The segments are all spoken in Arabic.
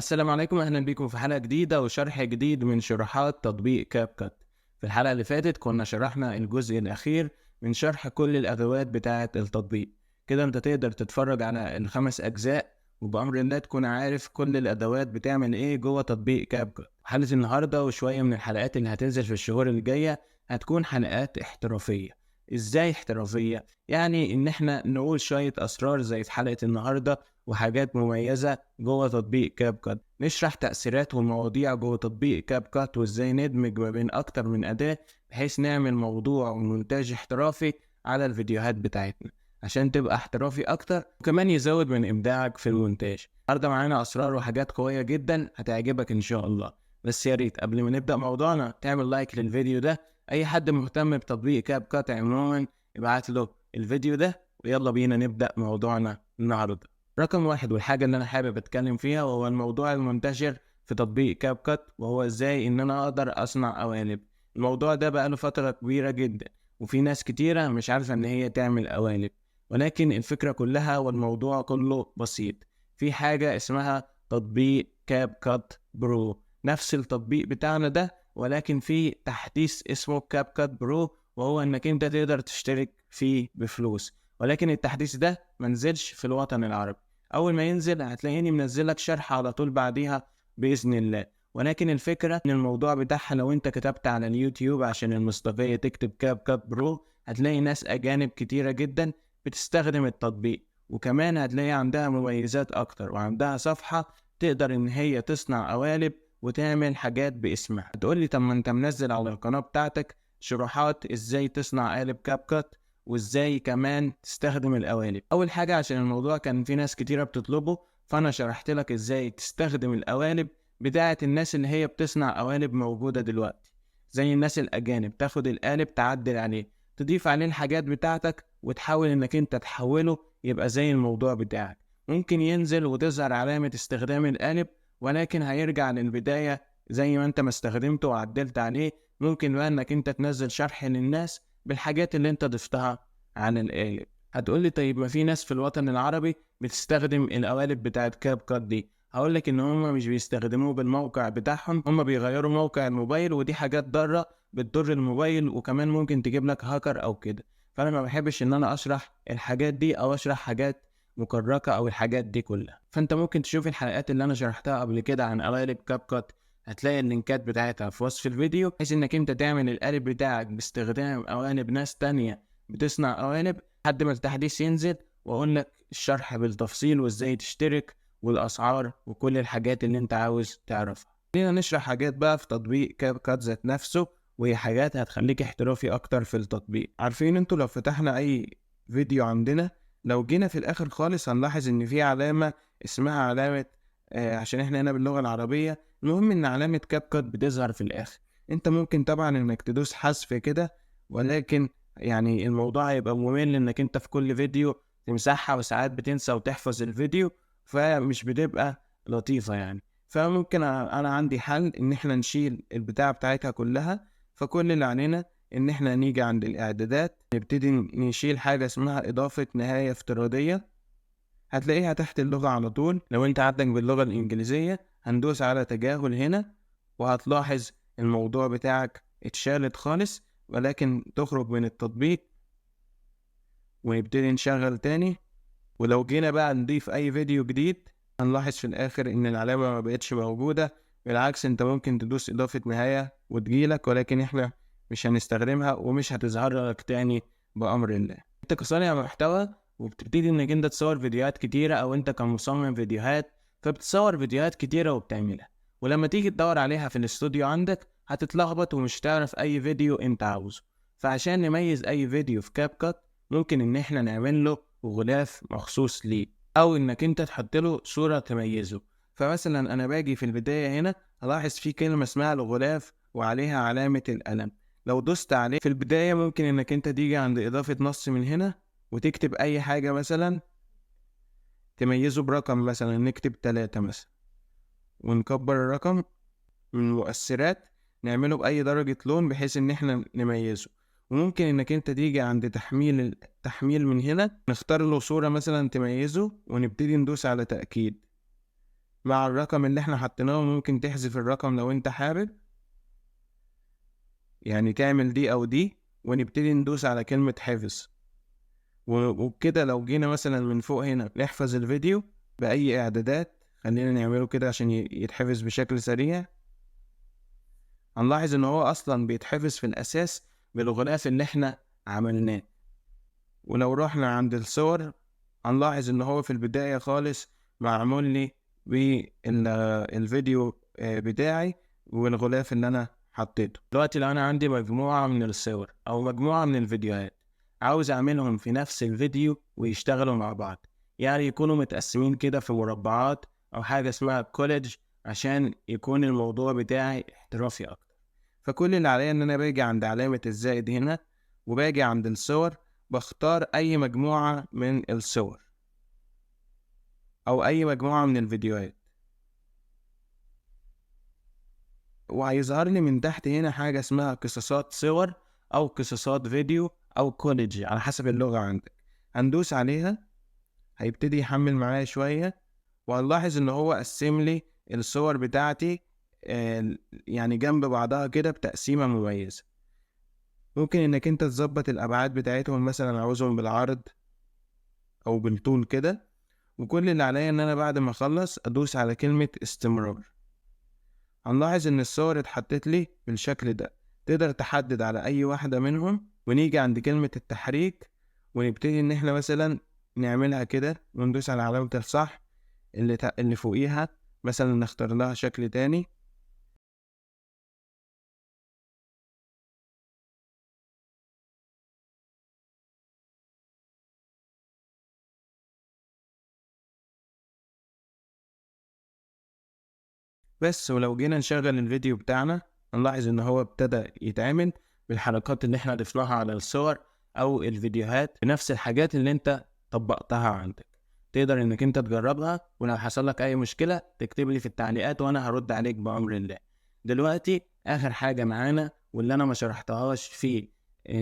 السلام عليكم، أهلا بكم في حلقة جديدة وشرح جديد من شروحات تطبيق كاب كات. في الحلقة اللي فاتت كنا شرحنا الجزء الأخير من شرح كل الأدوات بتاعة التطبيق. كده أنت تقدر تتفرج على الخمس أجزاء وبأمر الله تكون عارف كل الأدوات بتعمل إيه جوه تطبيق كاب كات. حلقة النهاردة وشوية من الحلقات اللي هتنزل في الشهور الجاية هتكون حلقات احترافية. إزاي احترافية؟ يعني إن إحنا نقول شوية أسرار زي في حلقة النهاردة وحاجات مميزة جوه تطبيق كاب كات. نشرح تأثيرات والمواضيع جوه تطبيق كاب كات وازاي ندمج ما بين أكتر من أداة بحيث نعمل موضوع ومونتاج احترافي على الفيديوهات بتاعتنا عشان تبقى احترافي أكتر وكمان يزود من إبداعك في المونتاج. النهارده معانا أسرار وحاجات قوية جدا هتعجبك إن شاء الله. بس يا ريت قبل ما نبدأ موضوعنا تعمل لايك للفيديو ده. أي حد مهتم بتطبيق كاب كات عموما ابعت له الفيديو ده ويلا بينا نبدأ موضوعنا النهارده. رقم واحد والحاجة اللي أنا حابب أتكلم فيها وهو الموضوع المنتشر في تطبيق كاب كات وهو إزاي إن أنا أقدر أصنع قوالب. الموضوع ده بقاله فترة كبيرة جدا وفي ناس كتيرة مش عارفة إن هي تعمل قوالب، ولكن الفكرة كلها والموضوع كله بسيط. في حاجة اسمها تطبيق كاب كات برو، نفس التطبيق بتاعنا ده ولكن في تحديث اسمه كاب كات برو، وهو إنك أنت تقدر تشترك فيه بفلوس. ولكن التحديث ده منزلش في الوطن العربي. اول ما ينزل هتلاقيني منزلك شرح على طول بعديها باذن الله. ولكن الفكره ان الموضوع بتاعها لو انت كتبت على اليوتيوب عشان المصداقيه تكتب كاب كاب برو هتلاقي ناس اجانب كتيره جدا بتستخدم التطبيق، وكمان هتلاقي عندها مميزات اكتر وعندها صفحه تقدر ان هي تصنع قوالب وتعمل حاجات باسمها. هتقولي طب ما انت منزل على القناه بتاعتك شروحات ازاي تصنع قالب كاب كات وازاي كمان تستخدم القوالب. اول حاجة عشان الموضوع كان في ناس كتيرة بتطلبه فانا شرحت لك ازاي تستخدم القوالب بتاعة الناس اللي هي بتصنع قوالب موجودة دلوقتي، زي الناس الاجانب. تاخد القالب تعدل عليه تضيف عليه الحاجات بتاعتك وتحاول انك انت تحوله يبقى زي الموضوع بتاعك. ممكن ينزل وتظهر علامة استخدام القالب ولكن هيرجع للبداية زي ما انت ما استخدمته وعدلت عليه. ممكن بقى انك انت تنزل شرح للناس بالحاجات اللي انت ضفتها عن القالب. هتقولي طيب ما في ناس في الوطن العربي بتستخدم القوالب بتاعت كاب كات دي. هقولك ان هم مش بيستخدموه بالموقع بتاعهم، هم بيغيروا موقع الموبايل ودي حاجات ضارة بتضر الموبايل وكمان ممكن تجيب لك هاكر او كده. فانا ما بحبش ان انا اشرح الحاجات دي او اشرح حاجات مكركة او الحاجات دي كلها. فانت ممكن تشوف الحلقات اللي انا شرحتها قبل كده عن قوالب كاب كات، هتلاقي اللينكات بتاعتها في وصف الفيديو بحيث انك انت تعمل القالب بتاعك باستخدام قوالب ناس تانية بتصنع قوالب لحد ما التحديث ينزل واقول لك الشرح بالتفصيل وازاي تشترك والاسعار وكل الحاجات اللي انت عاوز تعرفها. خلينا نشرح حاجات بقى في تطبيق كاب كات ذات نفسه، وهي حاجات هتخليك احترافي اكتر في التطبيق. عارفين انتوا لو فتحنا اي فيديو عندنا لو جينا في الاخر خالص هنلاحظ ان في علامة اسمها علامة عشان احنا هنا باللغة العربية. المهم ان علامة كاب كات بتظهر في الاخر. انت ممكن طبعا انك تدوس حذف كده، ولكن يعني الموضوع هيبقى ممل انك انت في كل فيديو تمسحها وساعات بتنسى وتحفظ الفيديو فمش بتبقى لطيفة يعني. فممكن انا عندي حل ان احنا نشيل البتاع بتاعتها كلها. فكل اللي علينا ان احنا نيجي عند الاعدادات نبتدي نشيل حاجة اسمها اضافة نهاية افتراضية، هتلاقيها تحت اللغة على طول. لو انت عندك باللغة الانجليزية هندوس على تجاهل هنا وهتلاحظ الموضوع بتاعك اتشالت خالص، ولكن تخرج من التطبيق ونبتدي نشغل تاني. ولو جينا بقى نضيف اي فيديو جديد هنلاحظ في الاخر ان العلامة ما بقتش موجودة. بالعكس انت ممكن تدوس اضافة نهاية وتجيلك، ولكن احنا مش هنستخدمها ومش هتظهر لك تاني بأمر الله. انت كصانع محتوى وبتبتدي انك انت تصور فيديوهات كتيرة او انت كمصمم فيديوهات فبتصور فيديوهات كتيرة وبتعملها، ولما تيجي تدور عليها في الاستوديو عندك هتتلخبط ومش تعرف اي فيديو انت عاوزه. فعشان نميز اي فيديو في كاب كات ممكن ان احنا نعمل له غلاف مخصوص ليه او انك انت تحط له صورة تميزه. فمثلا انا باجي في البداية هنا هلاحظ في كلمة اسمها الغلاف وعليها علامة القلم. لو دوست عليه في البداية ممكن انك انت تيجي عند اضافة نص من هنا وتكتب اي حاجة مثلا تميزه برقم، مثلا نكتب 3 مثلا ونكبر الرقم. من المؤثرات نعمله بأي درجة لون بحيث إن إحنا نميزه. وممكن إنك أنت تيجي عند تحميل من هنا نختار له صورة مثلا تميزه ونبتدي ندوس على تأكيد. مع الرقم اللي احنا حطيناه. ممكن تحذف الرقم لو انت حابب، يعني تعمل دي او دي، ونبتدي ندوس على كلمة حفظ. وبكده لو جينا مثلا من فوق هنا نحفظ الفيديو بأي إعدادات، خلينا نعمله كده عشان يتحفظ بشكل سريع. هنلاحظ إن هو أصلا بيتحفظ في الأساس بالغلاف اللي إحنا عملناه. ولو رحنا عند الصور هنلاحظ إن هو في البداية خالص معمول لي بالفيديو بتاعي والغلاف اللي أنا حطيته. دلوقتي لو أنا عندي مجموعة من الصور أو مجموعة من الفيديوهات عاوز أعملهم في نفس الفيديو ويشتغلوا مع بعض، يعني يكونوا متقسمين كده في مربعات أو حاجة اسمها كوليدج، عشان يكون الموضوع بتاعي احترافي أكتر. فكل اللي عليا إن أنا باجي عند علامة الزائد هنا، وباجي عند الصور، بختار أي مجموعة من الصور أو أي مجموعة من الفيديوهات، وهيظهر لي من تحت هنا حاجة اسمها قصصات صور أو قصصات فيديو أو كوليدج على حسب اللغة عندك. هندوس عليها، هيبتدي يحمل معايا شوية، وهنلاحظ إن هو قسم لي الصور بتاعتي يعني جنب بعضها كده بتقسيمة مميزة. ممكن إنك أنت تظبط الأبعاد بتاعتهم، مثلا عاوزهم بالعرض أو بالطول كده. وكل اللي عليا إن أنا بعد ما أخلص أدوس على كلمة استمرار. هنلاحظ إن الصور اتحطت لي بالشكل ده. تقدر تحدد على أي واحدة منهم، ونيجي عند كلمة التحريك ونبتدي إن إحنا مثلا نعملها كده، وندوس على علامة الصح اللي فوقيها، مثلا نختار لها شكل تاني. بس ولو جينا نشغل الفيديو بتاعنا هنلاحظ ان هو ابتدى يتعمل بالحركات اللي احنا ضفناها على الصور او الفيديوهات، بنفس الحاجات اللي انت طبقتها عندك. تقدر انك انت تجربها، ولو حصل لك اي مشكلة تكتب لي في التعليقات وانا هرد عليك بأمر الله. دلوقتي اخر حاجة معانا واللي انا ما شرحتهاش في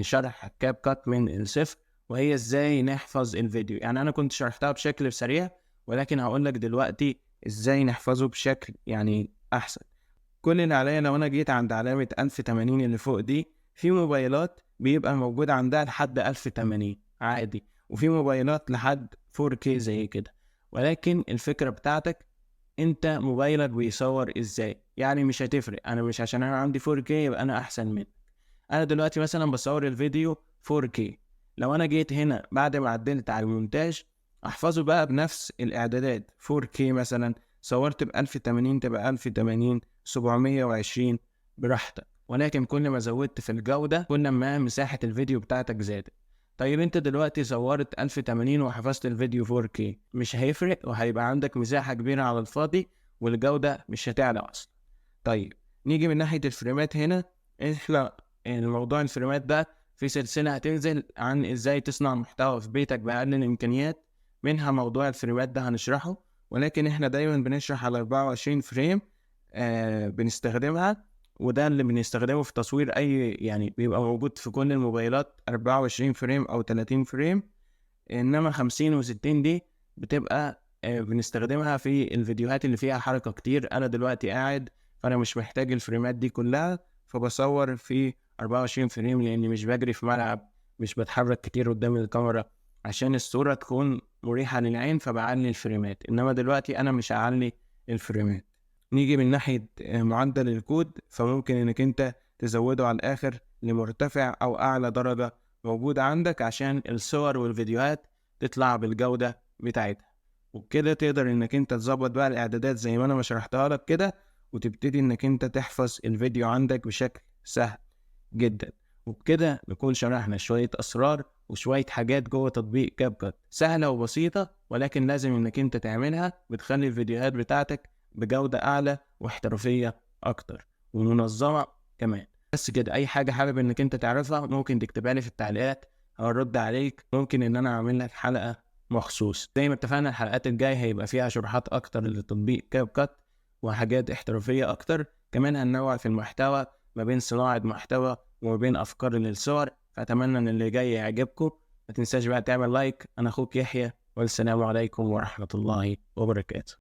شرح كاب كات من الصفر، وهي ازاي نحفظ الفيديو. يعني انا كنت شرحتها بشكل سريع، ولكن هقول لك دلوقتي ازاي نحفظه بشكل يعني احسن. كل اللي عليا لو انا جيت عند علامة 1080 اللي فوق دي، في موبايلات بيبقى موجود عندها لحد 1080 عادي، وفي موبايلات لحد 4K زي كده. ولكن الفكرة بتاعتك انت موبايلك بيصور ازاي، يعني مش هتفرق. انا مش عشان انا عندي 4K يبقى انا احسن منك. انا دلوقتي مثلا بصور الفيديو 4K، لو انا جيت هنا بعد ما عدلت على المونتاج احفظه بقى بنفس الاعدادات 4K، مثلا صورت ب 1080 تبقى 1080 720 براحتك. ولكن كل ما زودت في الجودة كل ما مساحة الفيديو بتاعتك زادت. طيب انت دلوقتي صورت 1080 وحفظت الفيديو 4K، مش هيفرق، وهيبقى عندك مساحة كبيرة على الفاضي والجودة مش هتعلى اصلا. طيب نيجي من ناحية الفريمات هنا. احنا الموضوع الفريمات ده في سلسلة هتنزل عن ازاي تصنع محتوى في بيتك بأقل الامكانيات، منها موضوع الفريمات ده هنشرحه. ولكن احنا دايما بنشرح على 24 فريم بنستخدمها، وده اللي بنستخدمه في تصوير اي، يعني بيبقى موجود في كل الموبايلات 24 فريم او 30 فريم. انما 50 و60 دي بتبقى بنستخدمها في الفيديوهات اللي فيها حركة كتير. انا دلوقتي قاعد، فانا مش محتاج الفريمات دي كلها، فبصور في 24 فريم لاني مش بجري في ملعب، مش بتحرك كتير قدام الكاميرا، عشان الصورة تكون مريحة للعين فبعلي الفريمات. انما دلوقتي انا مش هعلي الفريمات. نيجي من ناحية معدل الكود، فممكن انك انت تزوده على الاخر لمرتفع او اعلى درجة موجودة عندك، عشان الصور والفيديوهات تطلع بالجودة بتاعتها. وبكده تقدر انك انت تظبط بقى الاعدادات زي ما انا ما شرحتها لك كده، وتبتدي انك انت تحفظ الفيديو عندك بشكل سهل جدا. وبكده نكون شرحنا شوية اسرار وشوية حاجات جوه تطبيق كاب كات سهلة وبسيطة، ولكن لازم انك انت تعملها، بتخلي الفيديوهات بتاعتك بجودة اعلى واحترافية اكتر ومنظمة كمان. بس كده، اي حاجة حابب انك انت تعرفها ممكن تكتبها لي في التعليقات، هرد عليك. ممكن ان انا اعمل لك حلقة مخصوص. زي ما اتفقنا الحلقات الجاية هيبقى فيها شروحات اكتر لتطبيق كاب كات وحاجات احترافية اكتر. كمان هننوع في المحتوى ما بين صناعة محتوى وما بين افكار للصور. فاتمنى ان اللي جاي يعجبكم. ما تنساش بقى تعمل لايك. انا اخوك يحيى، والسلام عليكم ورحمة الله وبركاته.